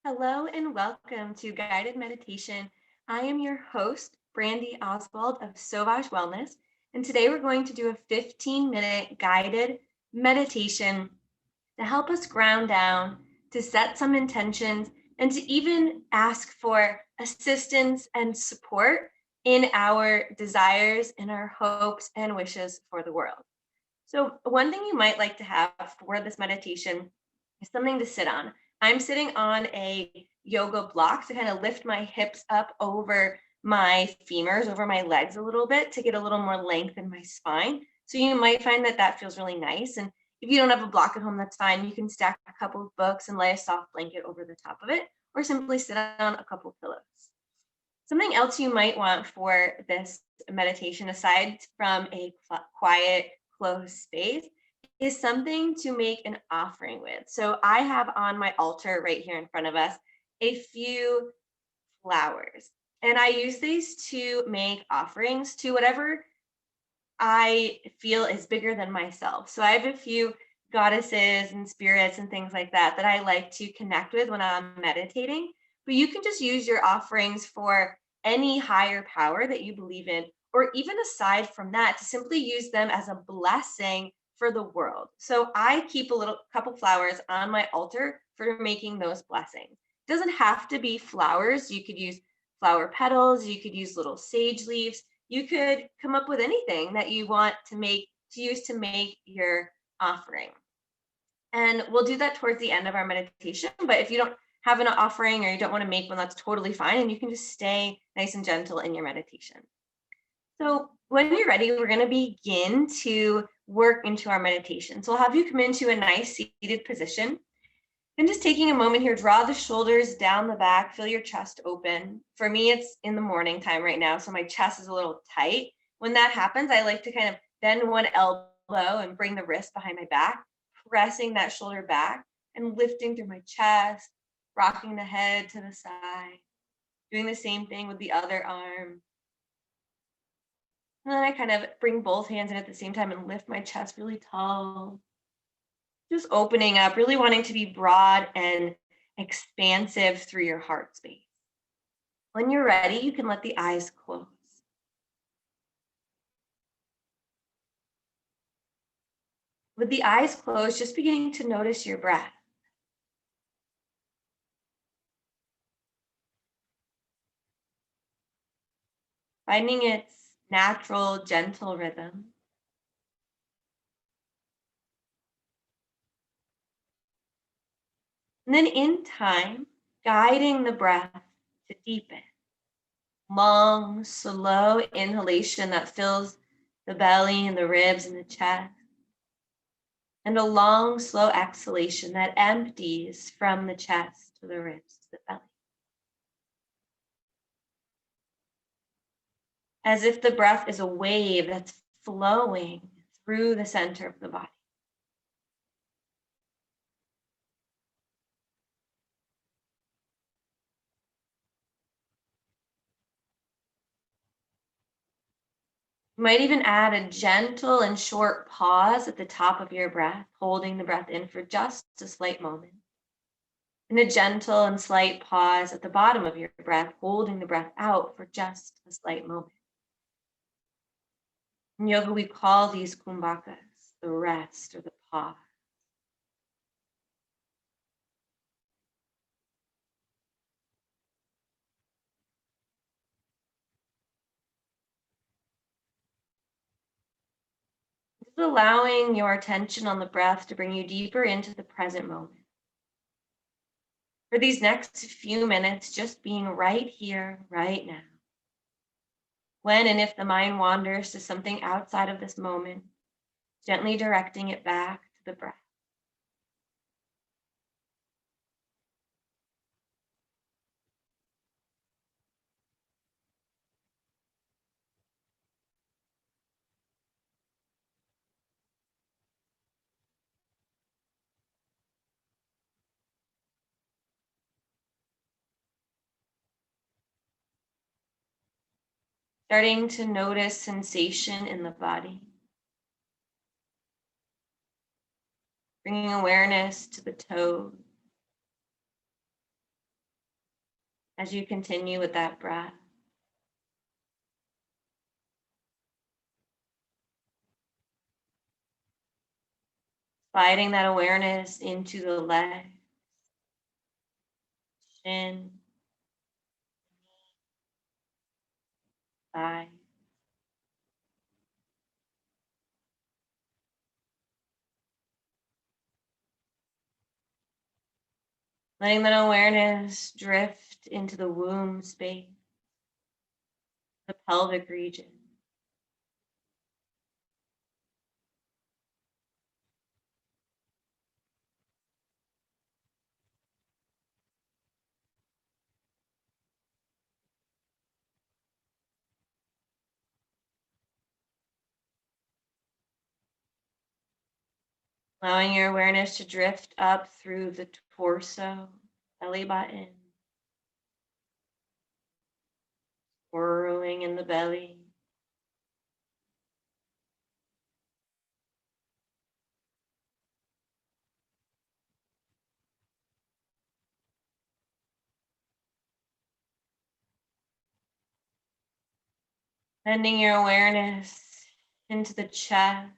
Hello and welcome to Guided Meditation. I am your host, Brandy Oswald of Sauvage Wellness, and today we're going to do a 15-minute guided meditation to help us ground down, to set some intentions, and to even ask for assistance and support in our desires and our hopes and wishes for the world. So, one thing you might like to have for this meditation is something to sit on. I'm sitting on a yoga block to kind of lift my hips up over my femurs, over my legs a little bit to get a little more length in my spine. So, you might find that that feels really nice. And if you don't have a block at home, that's fine. You can stack a couple of books and lay a soft blanket over the top of it, or simply sit on a couple of pillows. Something else you might want for this meditation, aside from a quiet, closed space, is something to make an offering with. So I have on my altar right here in front of us a few flowers, and I use these to make offerings to whatever I feel is bigger than myself. So I have a few goddesses and spirits and things like that that I like to connect with when I'm meditating. But you can just use your offerings for any higher power that you believe in, or even aside from that, to simply use them as a blessing for the world. So I keep a little couple flowers on my altar for making those blessings. It doesn't have to be flowers. You could use flower petals, you could use little sage leaves, you could come up with anything that you want to use to make your offering. And we'll do that towards the end of our meditation. But if you don't have an offering or you don't want to make one, that's totally fine. And you can just stay nice and gentle in your meditation. So when you're ready, we're going to begin to work into our meditation. So I'll have you come into a nice seated position. And just taking a moment here, draw the shoulders down the back, feel your chest open. For me, it's in the morning time right now, so my chest is a little tight. When that happens, I like to kind of bend one elbow and bring the wrist behind my back, pressing that shoulder back and lifting through my chest, rocking the head to the side, doing the same thing with the other arm. And then I kind of bring both hands in at the same time and lift my chest really tall. Just opening up, really wanting to be broad and expansive through your heart space. When you're ready, you can let the eyes close. With the eyes closed, just beginning to notice your breath. Finding its natural, gentle rhythm. And then in time, guiding the breath to deepen. Long, slow inhalation that fills the belly and the ribs and the chest. And a long, slow exhalation that empties from the chest to the ribs to the belly. As if the breath is a wave that's flowing through the center of the body. You might even add a gentle and short pause at the top of your breath, holding the breath in for just a slight moment. And a gentle and slight pause at the bottom of your breath, holding the breath out for just a slight moment. In yoga, we call these kumbhakas, the rest or the pause. Just allowing your attention on the breath to bring you deeper into the present moment. For these next few minutes, just being right here, right now. When and if the mind wanders to something outside of this moment, gently directing it back to the breath. Starting to notice sensation in the body. Bringing awareness to the toes. as you continue with that breath. Sliding that awareness into the legs, shin, thigh. Letting that awareness drift into the womb space, the pelvic region. Allowing your awareness to drift up through the torso, belly button, burrowing in the belly. Sending your awareness into the chest,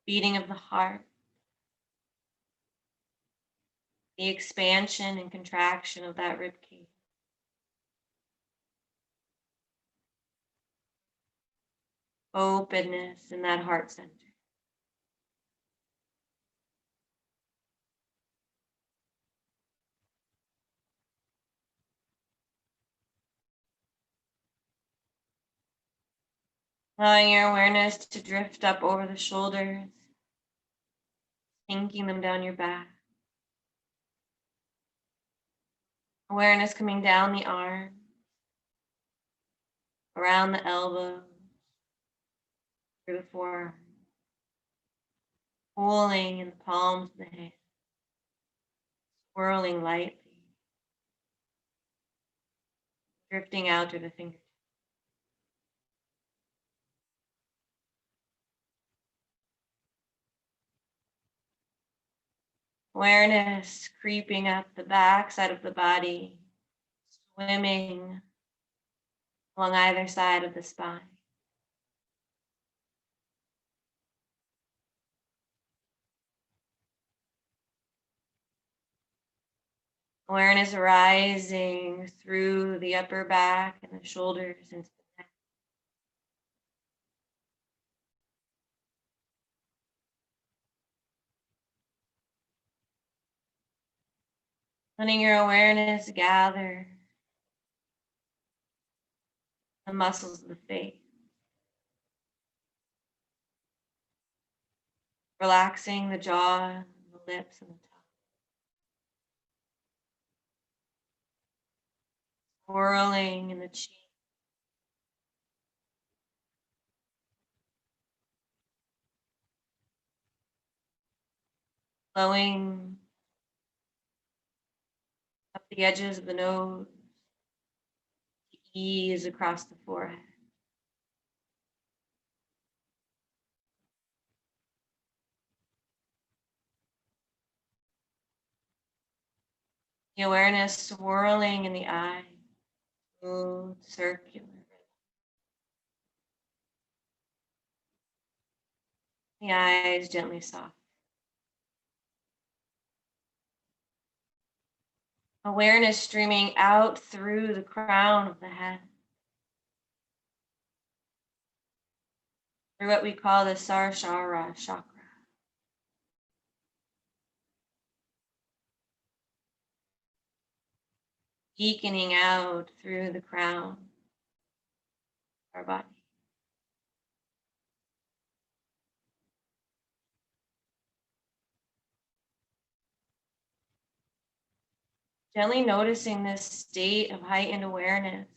beating of the heart, the expansion and contraction of that rib cage. Openness in that heart center. Allowing your awareness to drift up over the shoulders, sinking them down your back. Awareness coming down the arm, around the elbows, through the forearm, pulling in the palms of the hands, swirling lightly, drifting out through the fingertips. Awareness creeping up the back side of the body, swimming along either side of the spine. Awareness rising through the upper back and the shoulders into the neck. Letting your awareness gather the muscles of the face. Relaxing the jaw, the lips, and the tongue. Swirling in the cheek. Flowing up the edges of the nose. Ease across the forehead. The awareness swirling in the eye, smooth, circular. The eyes gently soft. Awareness streaming out through the crown of the head, through what we call the Sarsara chakra. Deepening out through the crown of our body. Gently noticing this state of heightened awareness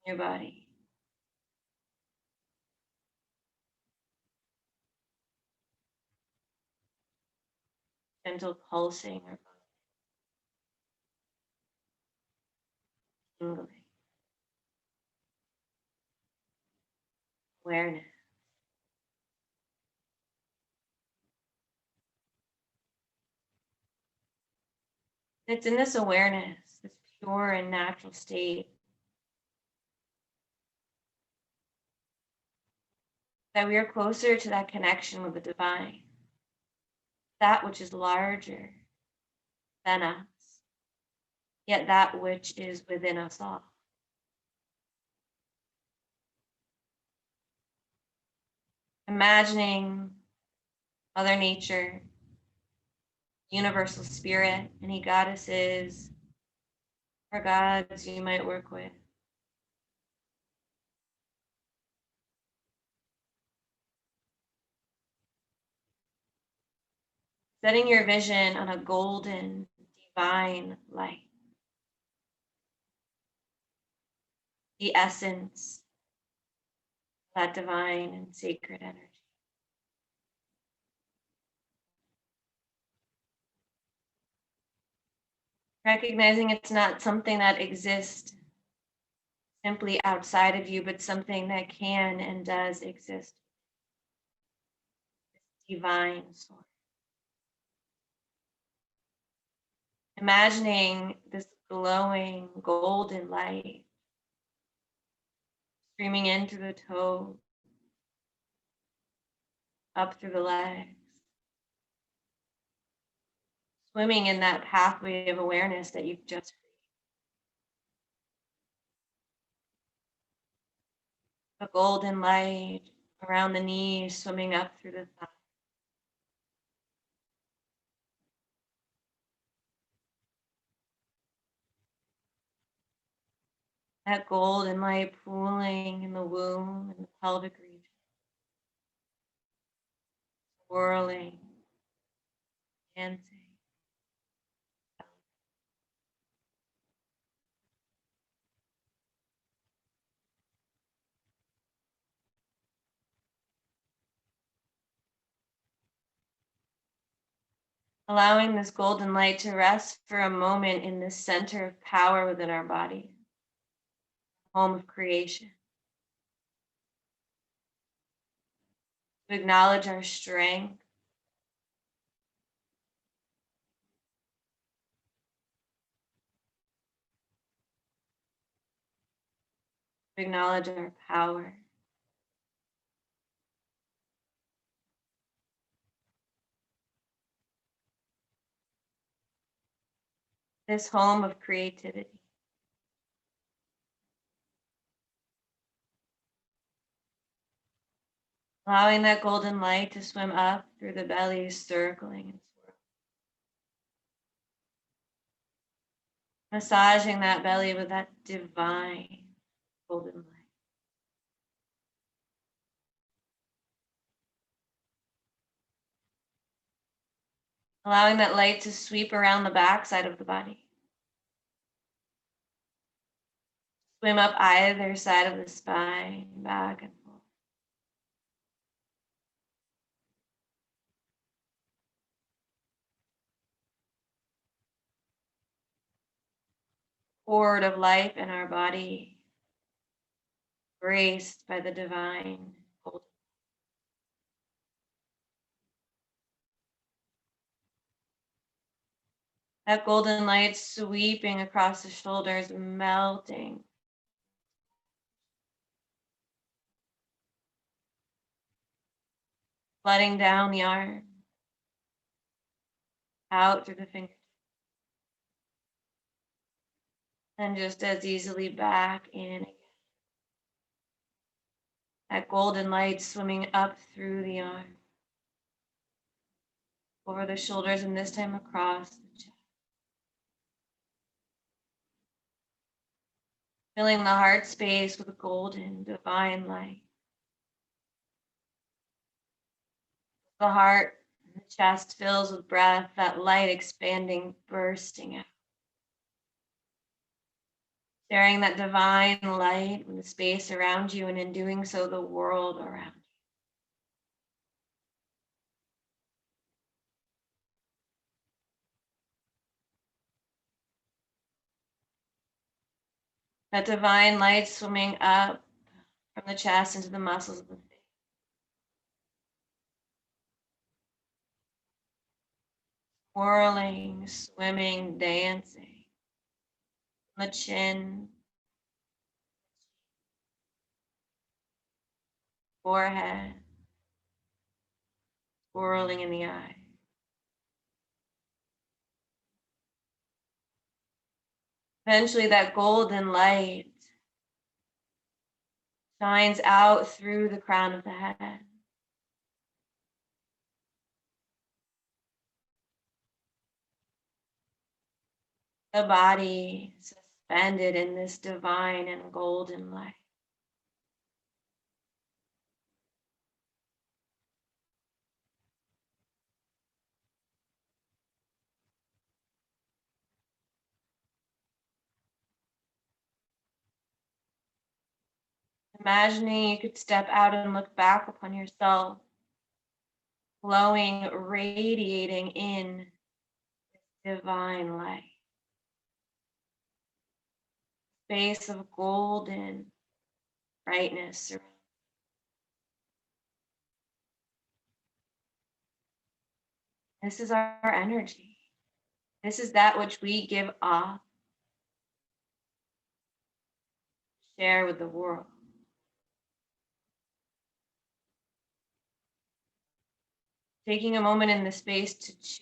in your body. Gentle pulsing or tingling. Awareness. It's in this awareness, this pure and natural state, that we are closer to that connection with the divine, that which is larger than us, yet that which is within us all. Imagining Mother Nature, universal spirit, any goddesses or gods you might work with. Setting your vision on a golden, divine light. The essence of that divine and sacred energy. Recognizing it's not something that exists simply outside of you, but something that can and does exist. Divine source. Imagining this glowing golden light streaming in through the toes, up through the legs, swimming in that pathway of awareness that you've just created. The golden light around the knees, swimming up through the thighs. That golden light pooling in the womb and the pelvic region, swirling, dancing. Allowing this golden light to rest for a moment in this center of power within our body, home of creation. To acknowledge our strength, to acknowledge our power. This home of creativity. Allowing that golden light to swim up through the belly, circling and swirling. Massaging that belly with that divine golden light. Allowing that light to sweep around the backside of the body. Swim up either side of the spine, back and forth. Cord of life in our body, graced by the divine golden. That golden light sweeping across the shoulders, melting. Flooding down the arm, out through the fingers. And just as easily back in again. That golden light swimming up through the arm, over the shoulders, and this time across the chest. Filling the heart space with golden, divine light. The heart and the chest fills with breath, that light expanding, bursting out. Sharing that divine light with the space around you, and in doing so, the world around you. That divine light swimming up from the chest into the muscles of the face. whirling, swimming, dancing. The chin, forehead, swirling in the eye. Eventually, that golden light shines out through the crown of the head. The body suspended in this divine and golden light. Imagining you could step out and look back upon yourself, glowing, radiating in divine light. Space of golden brightness. This is our energy. This is that which we give off, share with the world. Taking a moment in the space to choose,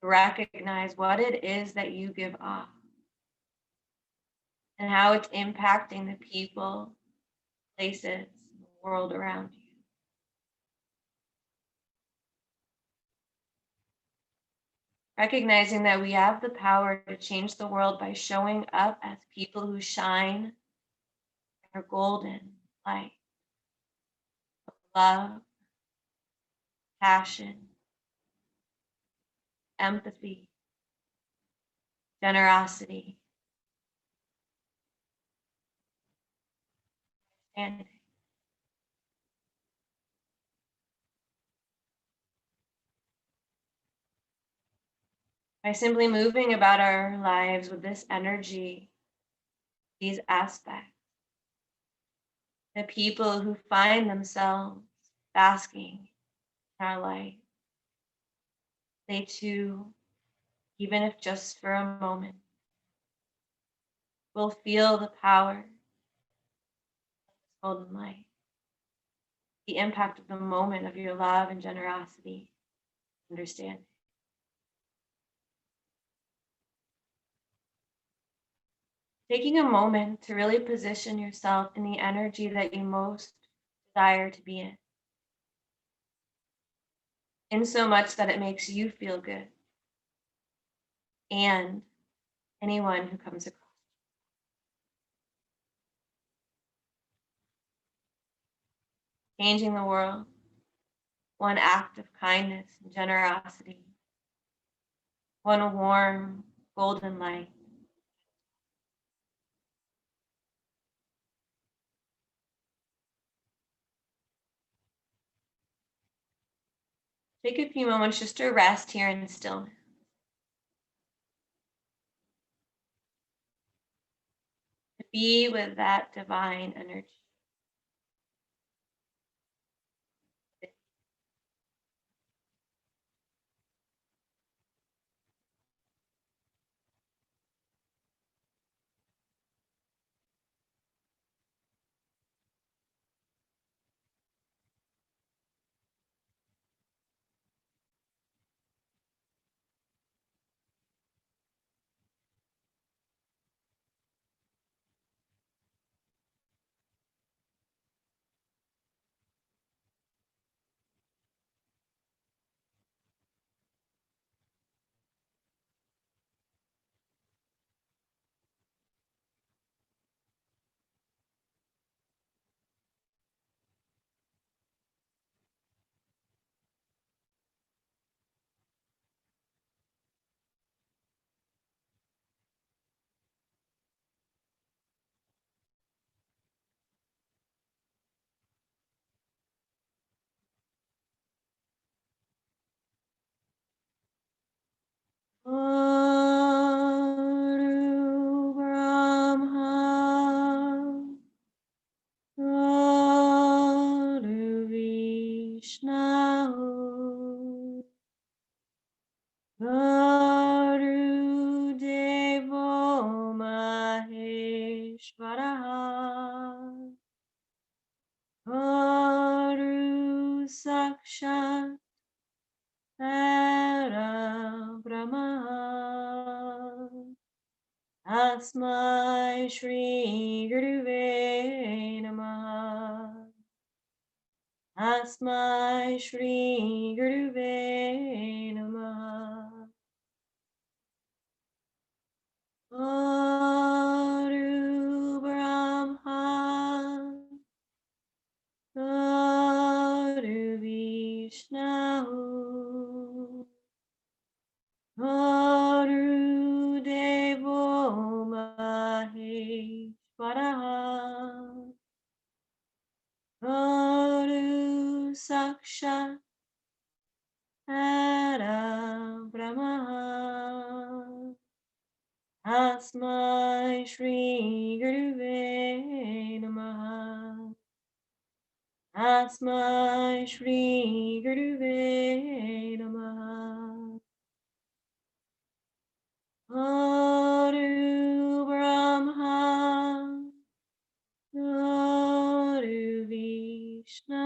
to recognize what it is that you give off and how it's impacting the people, places, the world around you. Recognizing that we have the power to change the world by showing up as people who shine their golden light of love, passion, empathy, generosity, and by simply moving about our lives with this energy, these aspects, the people who find themselves basking in our light, they too, even if just for a moment, will feel the power of this golden light, the impact of the moment of your love and generosity, understanding. Taking a moment to really position yourself in the energy that you most desire to be in so much that it makes you feel good and anyone who comes across. Changing the world, one act of kindness and generosity, one warm golden light. Take a few moments just to rest here in stillness. To be with that divine energy. Tasmai Shri Guruve Namaha. Tasmai Shri Guruve Namaha. Guru Brahma, Guru Vishnu, Guru Devo Maheshwara, Guru Sakshat Brahma. Tasmai Shri Guruve Namaha. Tasmai Shri Guruve Namaha. Guru Brahma, Guru Vishnu,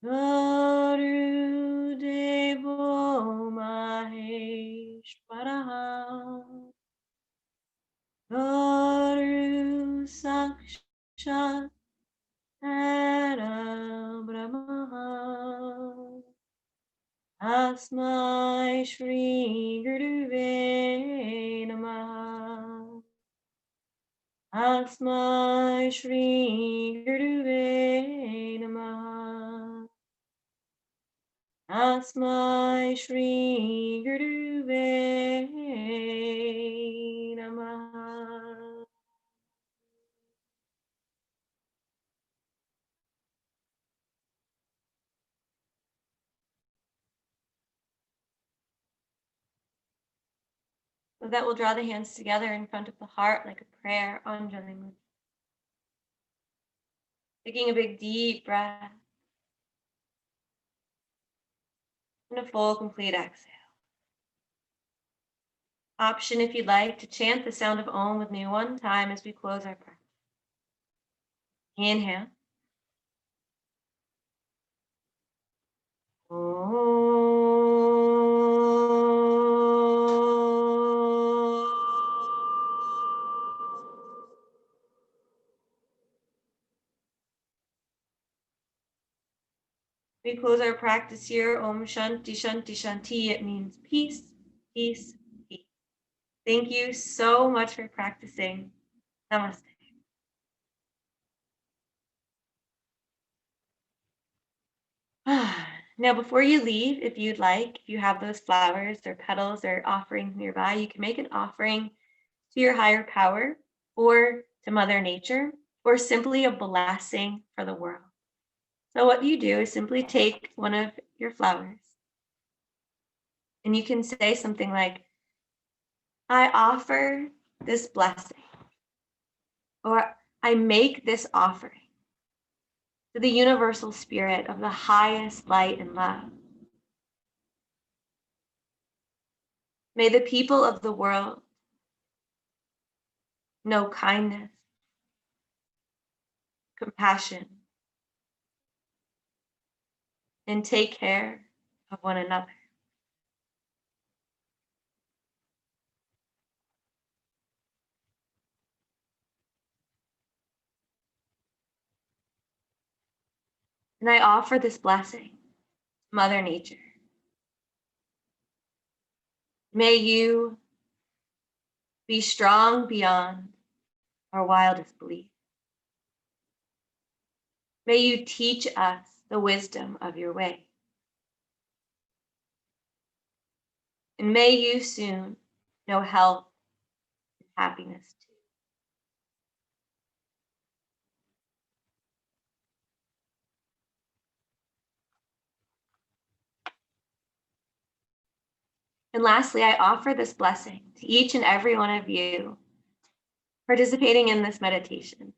Guru Devo Maheshwara, Guru Sakshat Brahma. Tasmai Shri Guruve Namaha. Tasmai Shri Guruve Namaha. Tasmai Shri Guruve Namaha. With that, we'll draw the hands together in front of the heart like a prayer, Anjali Mudra. Taking a big deep breath and a full complete exhale. Option if you'd like to chant the sound of Om with me one time as we close our practice. Inhale. We close our practice here. Om Shanti Shanti Shanti. It means peace, peace, peace. Thank you so much for practicing. Namaste. Now, before you leave, if you'd like, if you have those flowers or petals or offerings nearby, you can make an offering to your higher power or to Mother Nature, or simply a blessing for the world. So what you do is simply take one of your flowers and you can say something like, I offer this blessing, or I make this offering to the universal spirit of the highest light and love. May the people of the world know kindness, compassion, and take care of one another. And I offer this blessing, Mother Nature. May you be strong beyond our wildest belief. May you teach us the wisdom of your way. And may you soon know health and happiness too. And lastly, I offer this blessing to each and every one of you participating in this meditation.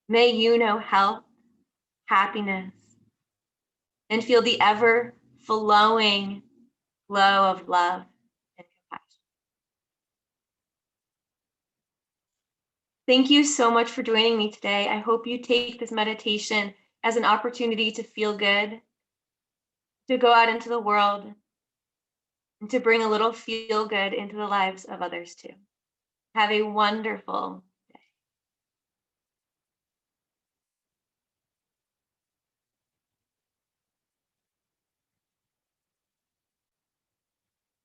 May you know health, happiness, and feel the ever flowing flow of love and compassion. Thank you so much for joining me today. I hope you take this meditation as an opportunity to feel good, to go out into the world and to bring a little feel good into the lives of others too. Have a wonderful